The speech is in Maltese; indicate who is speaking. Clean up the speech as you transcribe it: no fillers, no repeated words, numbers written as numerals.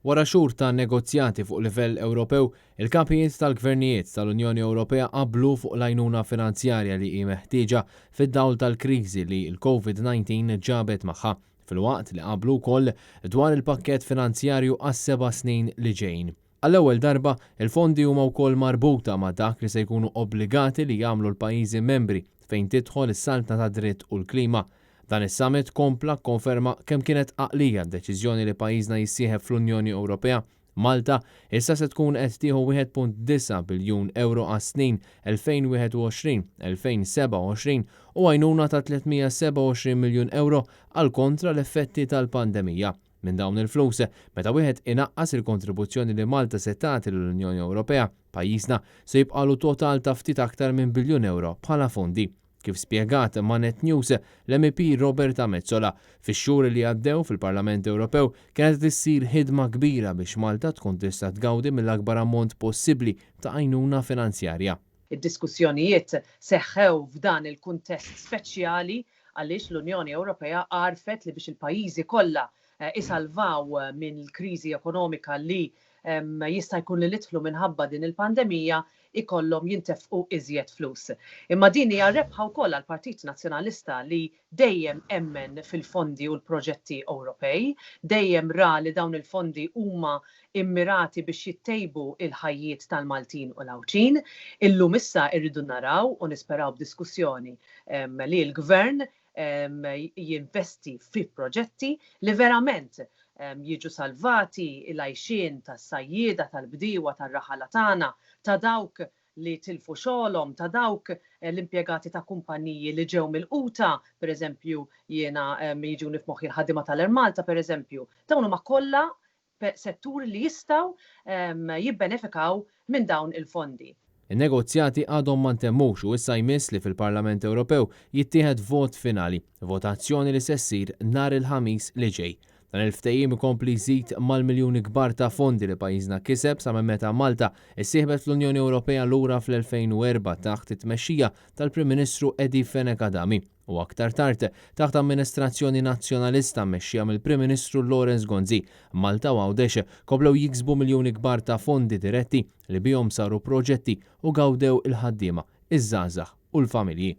Speaker 1: Wara xhur ta' negozjati fuq livell Ewropew, il-kapijiet tal-gvernijiet tal-Unjoni Ewropea qablu fuq l-għajnuna finanzjarja li hi meħtieġa fid-dawl tal-kriżi li l-COVID-19 ġabet magħha, filwaqt li qablu wkoll dwar il-pakkett finanzjarju għas-7 snin li ġejjin. Għall-ewwel darba, il-fondi huma wkoll marbuta ma' dak li se jkunu obbligati li jagħmlu l-pajjiżi membri fejn tidħol is-saltna ta' dritt u l-klima. Dan is-summit kompla konferma kemm kienet għaqlija d-deċiżjoni li pajjiżna jissieħeb fl-Unjoni Ewropea. Malta issa se tkun qed tieħu 1.9 biljun euro għas-snin 2021-2027 u għajnuna ta' 327 miljun euro għal kontra l-effetti tal-pandemija. Minn dawn il-flus, meta wieħed inaqqas il-kontribuzzjoni li Malta se tagħti lill-Unjoni Ewropea, pajjiżna se jibqalu total ta' ftit aktar minn biljun euro bħala fondi. Kif spjegat ma' Net News, l-MEP Roberta Metsola fix-xhur li għaddew fil-Parlament Ewropew kienet issir ħidma kbira biex Malta tkun tista' tgawdi mill-akbar ammont possibbli ta' għajnuna finanzjarja.
Speaker 2: Id-diskussjonijiet seħħew f'dan il-kuntest speċjali għaliex l-Unjoni Ewropea għarfet li biex il-pajjiżi kollha isalvaw minn il-kriżi ekonomika li jista' jkun li nidħlu minħabba din il-pandemija ikollhom jintefqu iżjed flus. Imma din hija rebħa wkoll għall-Partit Nazzjonalista li dejjem emmen fil-fondi u l-proġetti Ewropej, dejjem ra li dawn il-fondi huma immirati biex jittejbu il-ħajjiet tal-Maltin u l-Awċin. Illum issa irridu naraw u nisperaw b'diskussjoni li l-Gvern jinvesti fi proġetti li verament jiġu salvati il-għajxien tas-sajjieda tal-bdiewa tar-raħala tagħna, ta' dawk li tilfu xogħolhom, ta' dawk l-impjegati ta' kumpaniji li ġew mill-quta, pereżempju jiena jiġuni f'moħħi l-ħaddiema tal-Malta pereżempju. Dawn huma kollha setturi li jistgħu jibbenefikaw minn dawn il-fondi.
Speaker 1: In-negozjati għadhom ma ntemmux u issa jmiss li fil-Parlament Ewropew jittieħed vot finali, votazzjoni li se ssir nhar il-ħamis li ġej. Dan il-ftehim ikompli jżid mal-miljuni kbar ta' fondi li pajjiżna kiseb sa meta Malta issieħbet fl-Unjoni Ewropea lura fl-2004 taħt it-tmexxija tal-Prim Ministru Edi Fenekadami u aktar tard taħt amministrazzjoni nazzjonalista mmexxija mill-Prim Ministru Lawrence Gonzi. Malta u Għawdex komplew jiksbu miljuni kbar ta' fondi diretti li bihom saru proġetti u gawdew il-ħaddiema, iż-żgħażagħ u l-familji.